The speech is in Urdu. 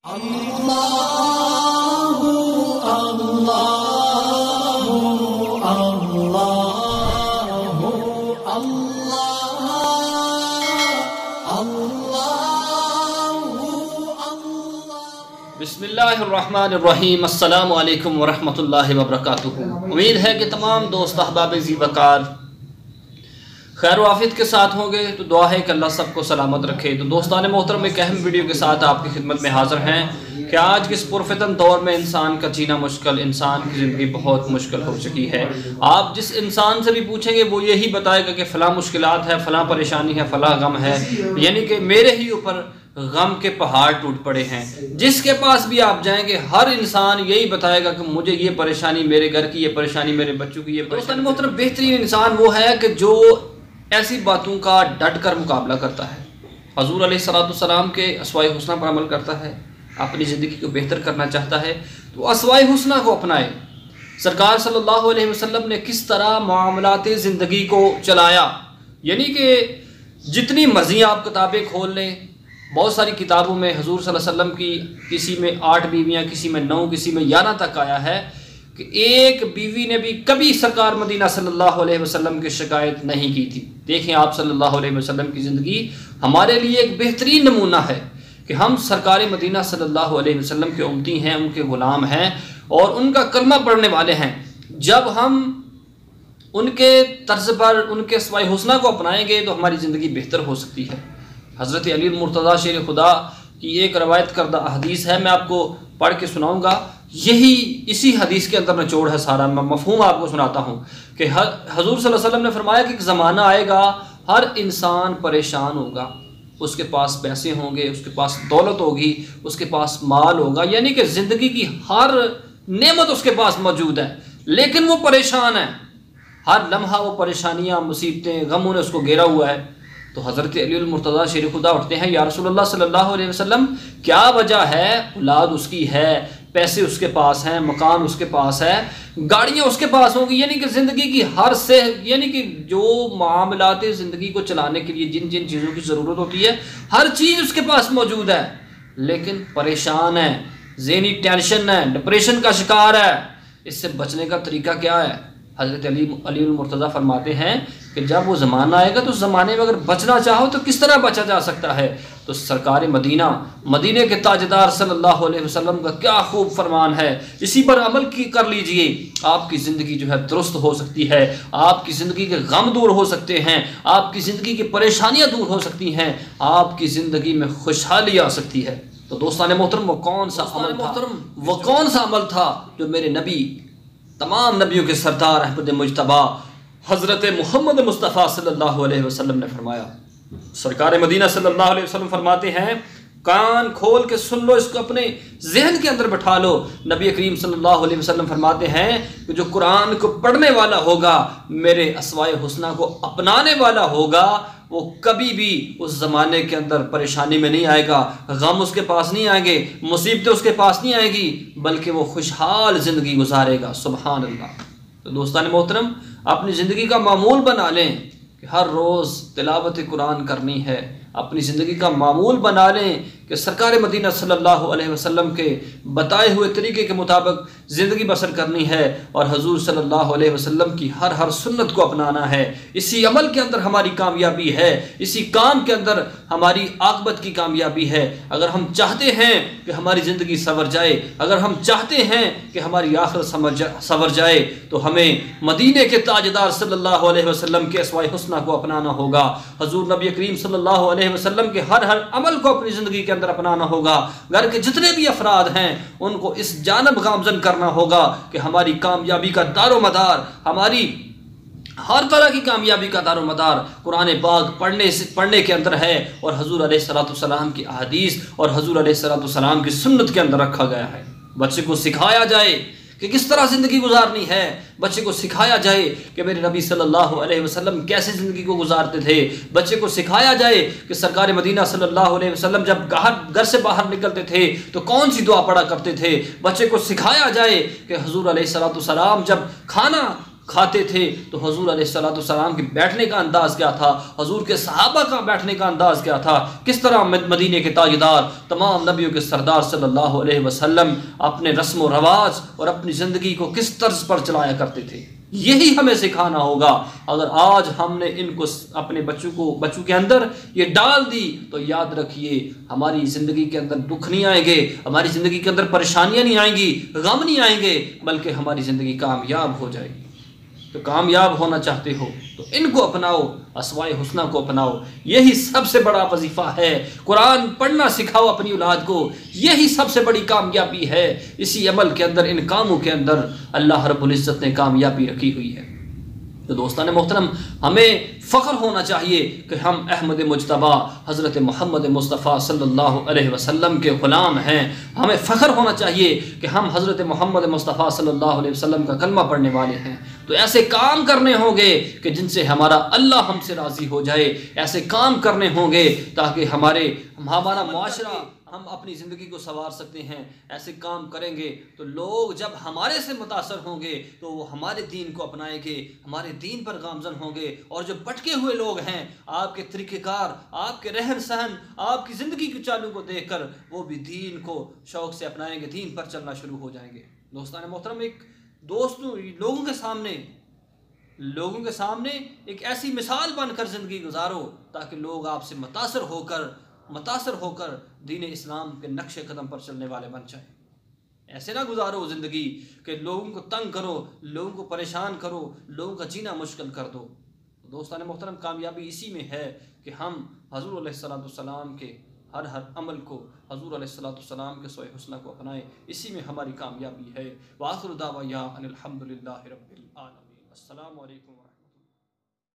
بسم اللہ الرحمن الرحیم۔ السلام علیکم ورحمۃ اللہ وبرکاتہ۔ امید ہے کہ تمام دوست احباب ذی وقار خیر و عافیت کے ساتھ ہوں گے، تو دعا ہے کہ اللہ سب کو سلامت رکھے۔ تو دوستان محترم، ایک اہم ویڈیو کے ساتھ آپ کی خدمت میں حاضر ہیں کہ آج کے اس پرفتن دور میں انسان کا جینا مشکل، انسان کی زندگی بہت مشکل ہو چکی ہے۔ آپ جس انسان سے بھی پوچھیں گے وہ یہی بتائے گا کہ فلاں مشکلات ہے، فلاں پریشانی ہے، فلاں غم ہے، یعنی کہ میرے ہی اوپر غم کے پہاڑ ٹوٹ پڑے ہیں۔ جس کے پاس بھی آپ جائیں گے ہر انسان یہی بتائے گا کہ مجھے یہ پریشانی، میرے گھر کی یہ پریشانی، میرے بچوں کی یہ پریشانی۔ دوستان محترم، بہترین انسان وہ ہے کہ جو ایسی باتوں کا ڈٹ کر مقابلہ کرتا ہے، حضور علیہ السلام کے اسوائے حسنہ پر عمل کرتا ہے، اپنی زندگی کو بہتر کرنا چاہتا ہے تو اسوائے حسنہ کو اپنائے۔ سرکار صلی اللہ علیہ وسلم نے کس طرح معاملات زندگی کو چلایا، یعنی کہ جتنی مرضی آپ کتابیں کھول لیں، بہت ساری کتابوں میں حضور صلی اللہ علیہ وسلم کی کسی میں 8 بیویاں، کسی میں 9، کسی میں 11 تک آیا ہے کہ ایک بیوی نے بھی کبھی سرکار مدینہ صلی اللہ علیہ وسلم کی شکایت نہیں کی تھی۔ دیکھیں آپ صلی اللہ علیہ وسلم کی زندگی ہمارے لیے ایک بہترین نمونہ ہے کہ ہم سرکار مدینہ صلی اللہ علیہ وسلم کے امتی ہیں، ان کے غلام ہیں اور ان کا کلمہ پڑھنے والے ہیں۔ جب ہم ان کے طرز پر ان کے اسوائے حسنہ کو اپنائیں گے تو ہماری زندگی بہتر ہو سکتی ہے۔ حضرت علی المرتضیٰ شیر خدا کی ایک روایت کردہ حدیث ہے، میں آپ کو پڑھ کے سناؤں گا۔ اسی حدیث کے اندر نچوڑ ہے سارا، میں مفہوم آپ کو سناتا ہوں کہ حضور صلی اللہ علیہ وسلم نے فرمایا کہ ایک زمانہ آئے گا، ہر انسان پریشان ہوگا، اس کے پاس پیسے ہوں گے، اس کے پاس دولت ہوگی، اس کے پاس مال ہوگا، یعنی کہ زندگی کی ہر نعمت اس کے پاس موجود ہے، لیکن وہ پریشان ہے۔ ہر لمحہ وہ پریشانیاں، مصیبتیں، غموں نے اس کو گھیرا ہوا ہے۔ تو حضرت علی المرتضیٰ شیر خدا اٹھتے ہیں، یا رسول اللہ صلی اللہ علیہ وسلم، کیا وجہ ہے؟ اولاد اس کی ہے، پیسے اس کے پاس ہیں، مکان اس کے پاس ہے، گاڑیاں اس کے پاس ہوں گی، یعنی کہ زندگی کی ہر سے، یعنی کہ جو معاملات زندگی کو چلانے کے لیے جن جن چیزوں کی ضرورت ہوتی ہے ہر چیز اس کے پاس موجود ہے، لیکن پریشان ہے، ذہنی ٹینشن ہے، ڈپریشن کا شکار ہے۔ اس سے بچنے کا طریقہ کیا ہے؟ حضرت علی المرتضیٰ فرماتے ہیں کہ جب وہ زمانہ آئے گا تو اس زمانے میں اگر بچنا چاہو تو کس طرح بچا جا سکتا ہے؟ تو سرکار مدینہ کے تاجدار صلی اللہ علیہ وسلم کا کیا خوب فرمان ہے، اسی پر عمل کر لیجئے، آپ کی زندگی جو ہے درست ہو سکتی ہے، آپ کی زندگی کے غم دور ہو سکتے ہیں، آپ کی زندگی کی پریشانیاں دور ہو سکتی ہیں، آپ کی زندگی میں خوشحالی آ سکتی ہے۔ تو دوستان محترم، وہ کون سا عمل تھا جو میرے نبی، تمام نبیوں کے سردار احمد مجتبی حضرت محمد مصطفیٰ صلی اللہ علیہ وسلم نے فرمایا؟ سرکار مدینہ صلی اللہ علیہ وسلم فرماتے ہیں، کان کھول کے سن لو، اس کو اپنے ذہن کے اندر بٹھا لو۔ نبی کریم صلی اللہ علیہ وسلم فرماتے ہیں کہ جو قرآن کو پڑھنے والا ہوگا، میرے اسوائے حسنہ کو اپنانے والا ہوگا، وہ کبھی بھی اس زمانے کے اندر پریشانی میں نہیں آئے گا، غم اس کے پاس نہیں آئیں گے، مصیبتیں اس کے پاس نہیں آئیں گی، بلکہ وہ خوشحال زندگی گزارے گا۔ سبحان اللہ۔ تو دوستان محترم، اپنی زندگی کا معمول بنا لیں کہ ہر روز تلاوت قرآن کرنی ہے، اپنی زندگی کا معمول بنا لیں کہ سرکار مدینہ صلی اللہ علیہ وسلم کے بتائے ہوئے طریقے کے مطابق زندگی بسر کرنی ہے اور حضور صلی اللہ علیہ وسلم کی ہر سنت کو اپنانا ہے۔ اسی عمل کے اندر ہماری کامیابی ہے، اسی کام کے اندر ہماری عاقبت کی کامیابی ہے۔ اگر ہم چاہتے ہیں کہ ہماری زندگی سنور جائے، اگر ہم چاہتے ہیں کہ ہماری آخرت سنور جائے، تو ہمیں مدینے کے تاجدار صلی اللہ علیہ وسلم کے اسوائے حسنہ کو اپنانا ہوگا۔ حضور نبی کریم صلی اللہ علیہ وسلم کے ہر عمل کو اپنی زندگی کے اندر اپنانا ہوگا۔ گھر کے جتنے بھی افراد ہیں ان کو اس جانب گامزن کرنا ہوگا کہ ہماری کامیابی کا دار و مدار، ہماری ہر طرح کی کامیابی کا دار و مدار قرآن پاک پڑھنے کے اندر ہے اور حضور علیہ السلام کی احادیث اور حضور علیہ السلام کی سنت کے اندر رکھا گیا ہے۔ بچے کو سکھایا جائے کہ کس طرح زندگی گزارنی ہے، بچے کو سکھایا جائے کہ میرے نبی صلی اللہ علیہ وسلم کیسے زندگی کو گزارتے تھے، بچے کو سکھایا جائے کہ سرکار مدینہ صلی اللہ علیہ وسلم جب گھر سے باہر نکلتے تھے تو کون سی دعا پڑھا کرتے تھے، بچے کو سکھایا جائے کہ حضور علیہ السلام جب کھانا کھاتے تھے تو حضور علیہ السلام کے بیٹھنے کا انداز کیا تھا، حضور کے صحابہ کا بیٹھنے کا انداز کیا تھا، کس طرح مدینے کے تاجدار تمام نبیوں کے سردار صلی اللہ علیہ وسلم اپنے رسم و رواج اور اپنی زندگی کو کس طرز پر چلایا کرتے تھے۔ یہی ہمیں سکھانا ہوگا۔ اگر آج ہم نے ان کو اپنے بچوں کے اندر یہ ڈال دی تو یاد رکھیے ہماری زندگی کے اندر دکھ نہیں آئیں گے، ہماری زندگی کے اندر پریشانیاں نہیں آئیں گی، غم نہیں آئیں گے، بلکہ ہماری زندگی کامیاب ہو جائے گی۔ تو کامیاب ہونا چاہتے ہو تو ان کو اپناؤ، اسماء حسنہ کو اپناؤ، یہی سب سے بڑا وظیفہ ہے۔ قرآن پڑھنا سکھاؤ اپنی اولاد کو، یہی سب سے بڑی کامیابی ہے۔ اسی عمل کے اندر، ان کاموں کے اندر اللہ رب العزت نے کامیابی رکھی ہوئی ہے۔ تو دوستان محترم، ہمیں فخر ہونا چاہیے کہ ہم احمد مجتبی حضرت محمد مصطفیٰ صلی اللہ علیہ وسلم کے غلام ہیں۔ ہمیں فخر ہونا چاہیے کہ ہم حضرت محمد مصطفیٰ صلی اللہ علیہ وسلم کا کلمہ پڑھنے والے ہیں۔ تو ایسے کام کرنے ہوں گے کہ جن سے ہمارا اللہ ہم سے راضی ہو جائے، ایسے کام کرنے ہوں گے تاکہ ہمارا معاشرہ، ہم اپنی زندگی کو سنوار سکتے ہیں۔ ایسے کام کریں گے تو لوگ جب ہمارے سے متاثر ہوں گے تو وہ ہمارے دین کو اپنائیں گے، ہمارے دین پر گامزن ہوں گے، اور جو بھٹکے ہوئے لوگ ہیں آپ کے طریقہ کار، آپ کے رہن سہن، آپ کی زندگی کے چالو کو دیکھ کر وہ بھی دین کو شوق سے اپنائیں گے، دین پر چلنا شروع ہو جائیں گے۔ دوستان محترم، ایک لوگوں کے سامنے ایک ایسی مثال بن کر زندگی گزارو تاکہ لوگ آپ سے متاثر ہو کر دین اسلام کے نقش قدم پر چلنے والے بن جائیں۔ ایسے نہ گزارو زندگی کہ لوگوں کو تنگ کرو، لوگوں کو پریشان کرو، لوگوں کا جینا مشکل کر دو۔ دوستان محترم، کامیابی اسی میں ہے کہ ہم حضور علیہ السلام کے ہر عمل کو، حضور علیہ السلام کے سوئے حسنہ کو اپنائیں، اسی میں ہماری کامیابی ہے۔ وآخر دعوانا ان الحمد للہ رب العالمین۔ السلام علیکم۔